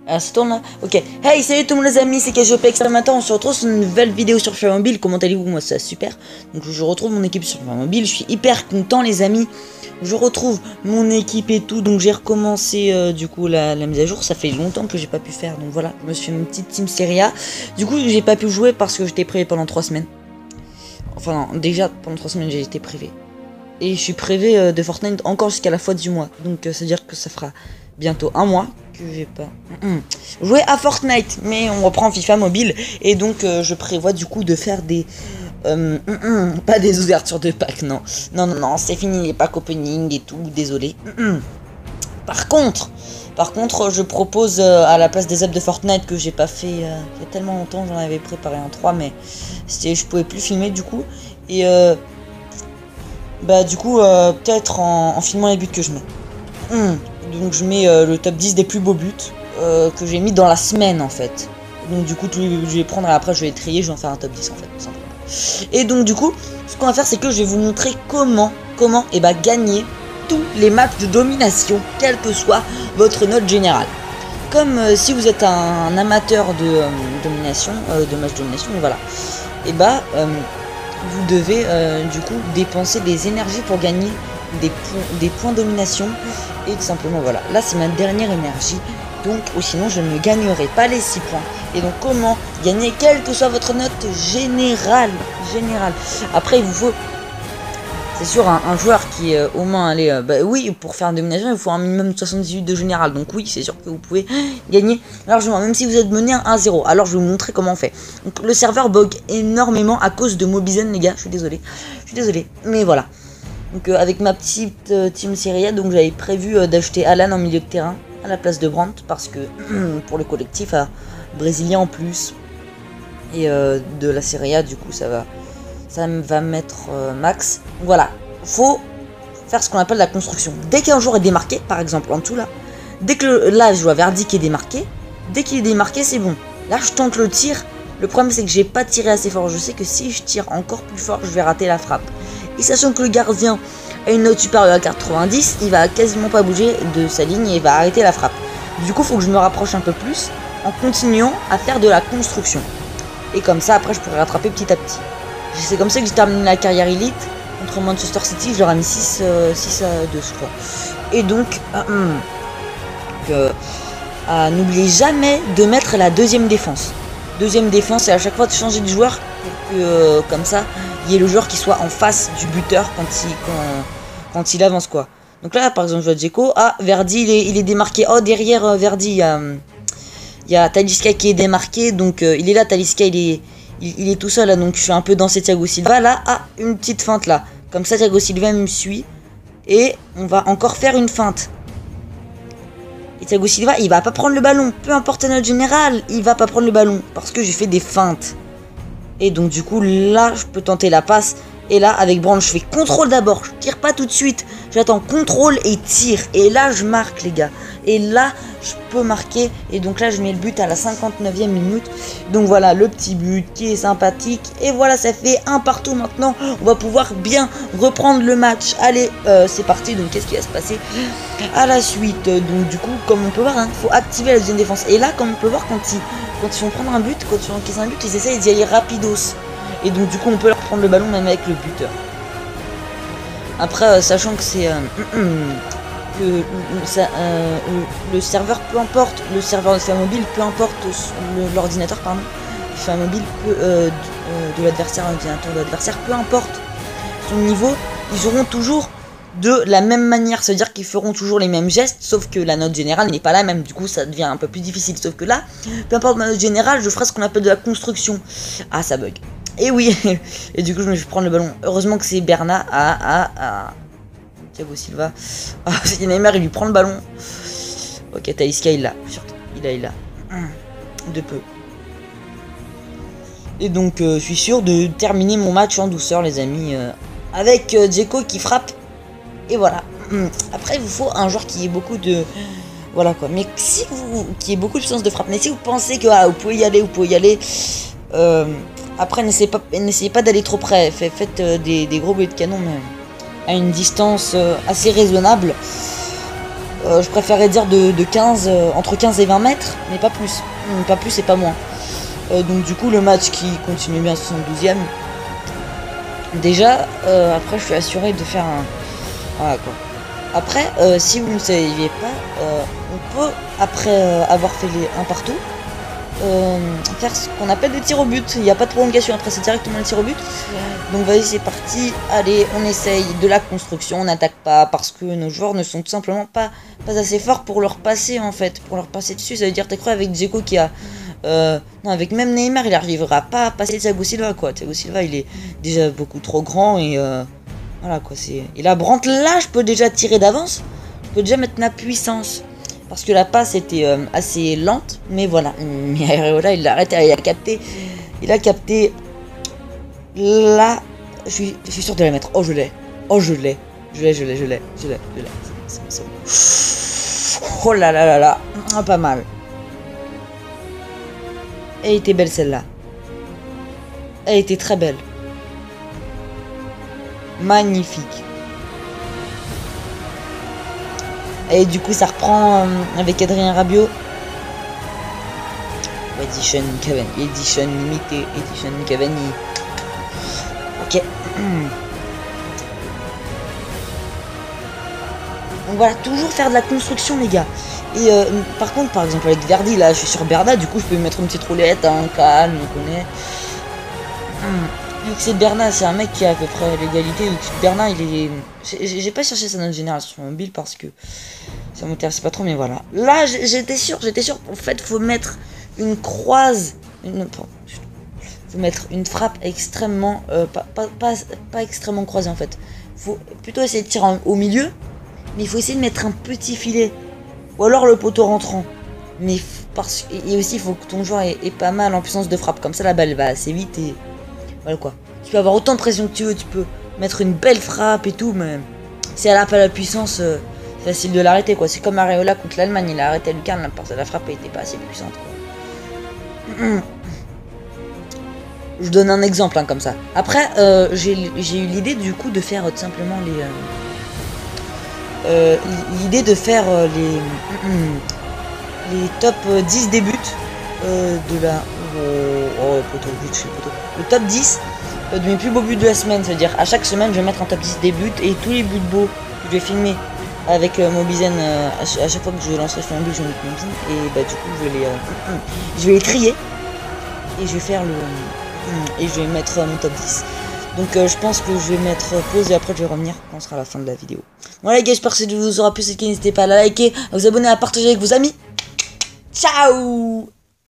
Ah, ça tourne là. Ok. Hey, salut tout le monde les amis, c'est Cassiopex. Maintenant, on se retrouve sur une nouvelle vidéo sur Mobile. Comment allez-vous? Moi, ça super. Donc, je retrouve mon équipe sur Mobile. Je suis hyper content, les amis. Je retrouve mon équipe et tout. Donc, j'ai recommencé du coup la mise à jour. Ça fait longtemps que j'ai pas pu faire. Donc, voilà. Je me suis fait une petite team Serie A. Du coup, j'ai pas pu jouer parce que j'étais privé pendant 3 semaines. Enfin, non, déjà, pendant 3 semaines, j'ai été privé. Et je suis privé de Fortnite encore jusqu'à la fin du mois. Donc, c'est-à-dire que ça fera bientôt un mois que j'ai pas joué à Fortnite, mais on reprend FIFA mobile et donc je prévois du coup de faire des pas des ouvertures de packs, non, c'est fini les packs opening et tout, désolé. Par contre, je propose à la place des apps de Fortnite que j'ai pas fait il y a tellement longtemps, j'en avais préparé un 3 mais je pouvais plus filmer du coup et bah du coup peut-être en filmant les buts que je mets. Donc je mets le top 10 des plus beaux buts que j'ai mis dans la semaine en fait. Donc du coup je vais les prendre et après je vais les trier, je vais en faire un top 10 en fait, tout simplement. Et donc du coup ce qu'on va faire c'est que je vais vous montrer comment gagner tous les matchs de domination, quelle que soit votre note générale. Comme si vous êtes un amateur de domination, de match de domination, voilà. Et vous devez du coup dépenser des énergies pour gagner des points de domination. Et tout simplement voilà, là c'est ma dernière énergie. Donc ou sinon je ne gagnerai pas les 6 points. Et donc comment gagner quelle que soit votre note générale. Après il vous faut, c'est sûr, un joueur qui est au moins allé oui, pour faire une domination il faut un minimum de 78 de général. Donc oui, c'est sûr que vous pouvez gagner largement même si vous êtes mené 1-0. Alors je vais vous montrer comment on fait. Donc le serveur bug énormément à cause de Mobizen les gars, je suis désolé, mais voilà. Donc avec ma petite team Serie A, donc j'avais prévu d'acheter Alan en milieu de terrain à la place de Brandt parce que pour le collectif brésilien en plus et de la Serie A, du coup ça va mettre max. Voilà, faut faire ce qu'on appelle la construction. Dès qu'un joueur est démarqué, par exemple en dessous là, dès que là je vois Verdi qui est démarqué, dès qu'il est démarqué c'est bon. Là je tente le tir. Le problème c'est que j'ai pas tiré assez fort. Je sais que si je tire encore plus fort, je vais rater la frappe. Et sachant que le gardien a une note supérieure à 90, il va quasiment pas bouger de sa ligne et il va arrêter la frappe. Du coup, il faut que je me rapproche un peu plus en continuant à faire de la construction. Et comme ça, après, je pourrai rattraper petit à petit. C'est comme ça que j'ai terminé la carrière élite. Contre Manchester City, je leur ai mis 6 à 2, je crois. Et donc, n'oubliez jamais de mettre la deuxième défense. Deuxième défense, et à chaque fois de changer de joueur pour que, comme ça, il y ait le joueur qui soit en face du buteur quand il avance quoi. Donc là par exemple je vois Dzeko, Verdi il est démarqué. Oh derrière Verdi il y a Talisca qui est démarqué, donc il est là Talisca, il est tout seul là, donc je suis un peu dans Thiago Silva là, une petite feinte là. Comme ça Thiago Silva me suit et on va encore faire une feinte. Et Thiago Silva il va pas prendre le ballon, peu importe notre général, il va pas prendre le ballon parce que j'ai fait des feintes. Et donc du coup là je peux tenter la passe. Et là avec Brandt je fais contrôle d'abord. Je tire pas tout de suite. J'attends contrôle et tire. Et là je marque les gars. Et là je peux marquer. Et donc là je mets le but à la 59e minute. Donc voilà le petit but qui est sympathique. Et voilà ça fait un partout maintenant. On va pouvoir bien reprendre le match. Allez c'est parti. Donc qu'est-ce qui va se passer à la suite? Donc du coup comme on peut voir faut activer la deuxième défense. Et là comme on peut voir quand ils vont prendre un but, quand ils encaissent un but, ils essayent d'y aller rapidos. Et donc du coup on peut leur prendre le ballon même avec le buteur. Après sachant que c'est le serveur, peu importe, le serveur de FIFA mobile, peu importe l'ordinateur pardon, FIFA mobile de l'adversaire, l'ordinateur de l'adversaire, peu importe son niveau, ils auront toujours de la même manière, c'est-à-dire qu'ils feront toujours les mêmes gestes, sauf que la note générale n'est pas la même, du coup ça devient un peu plus difficile, sauf que là, peu importe ma note générale, je ferai ce qu'on appelle de la construction. Ah ça bug. Et oui, et du coup je me suis prendre le ballon, heureusement que c'est Bernat, Thiago Silva, c'est Neymar, il lui prend le ballon. Ok, Talisca il l'a, il a, de peu. Et donc je suis sûr de terminer mon match en douceur les amis, avec Dzeko qui frappe. Et voilà. Après, il vous faut un joueur qui ait beaucoup de... Voilà quoi. Mais si qui ait beaucoup de puissance de frappe. Mais si vous pensez que vous pouvez y aller, après, n'essayez pas d'aller trop près. Faites des gros buts de canon, mais à une distance assez raisonnable. Je préférerais dire de 15, entre 15 et 20 mètres, mais pas plus. Pas plus et pas moins. Donc du coup, le match qui continue bien 72e. Déjà, après, je suis assuré de faire un... Voilà quoi. Après, si vous ne saviez pas, on peut, après avoir fait les 1 partout, faire ce qu'on appelle des tirs au but. Il n'y a pas de prolongation, après c'est directement les tirs au but. Donc vas-y, c'est parti. Allez, on essaye de la construction, on n'attaque pas parce que nos joueurs ne sont tout simplement pas assez forts pour leur passer en fait. Pour leur passer dessus, ça veut dire t'es cru avec Dzeko qui a... non, avec même Neymar, il n'arrivera pas à passer Thiago Silva quoi. Thiago Silva, il est déjà beaucoup trop grand et... voilà quoi, c'est... Et la Brandt, là, je peux déjà tirer d'avance. Je peux déjà mettre ma puissance. Parce que la passe était assez lente. Mais voilà. Mais Areola, il l'a arrêté. Il a capté. Là, je suis sûr de la mettre. Oh, je l'ai. Oh, je l'ai. Je l'ai. C'est bon. Oh là là là là. Ah, pas mal. Elle était belle celle-là. Elle était très belle. Magnifique. Et du coup ça reprend avec Adrien Rabiot. Edition Cavani. Edition limité. Edition Cavani. Ok. Donc voilà, toujours faire de la construction les gars. Et par contre, par exemple avec Verdi, là je suis sur Berda, du coup je peux lui mettre une petite roulette, hein, calme, on connaît. Vu que c'est Bernat, c'est un mec qui a à peu près l'égalité. Donc Bernat, il est... J'ai pas cherché sa note génération mobile parce que ça m'intéresse pas trop, mais voilà. Là, j'étais sûr. En fait, faut mettre une croise... Faut mettre une frappe extrêmement... pas extrêmement croisée, en fait. Faut plutôt essayer de tirer au milieu, mais il faut essayer de mettre un petit filet. Ou alors le poteau rentrant. Mais et aussi, il faut que ton joueur ait pas mal en puissance de frappe. Comme ça, la balle va assez vite et... Voilà quoi. Tu peux avoir autant de pression que tu veux, tu peux mettre une belle frappe et tout, mais si elle n'a pas la puissance, c'est facile de l'arrêter quoi. C'est comme Areola contre l'Allemagne, il a arrêté Lucarne parce que la frappe n'était pas assez puissante quoi. Je donne un exemple hein, comme ça. Après, j'ai eu l'idée du coup de faire tout simplement l'idée de faire les top 10 des buts de la... le top 10 de mes plus beaux buts de la semaine. C'est-à-dire à chaque semaine je vais mettre en top 10 des buts et tous les buts beaux que je vais filmer avec Mobizen à chaque fois que je lancerai sur un but je vais mettre Mobizen et bah du coup je vais les trier et je vais faire et je vais mettre mon top 10. Donc je pense que je vais mettre pause et après je vais revenir quand ce sera la fin de la vidéo. Voilà les gars, j'espère que cette vidéo vous aura plu, n'hésitez pas à la liker, à vous abonner, à partager avec vos amis. Ciao.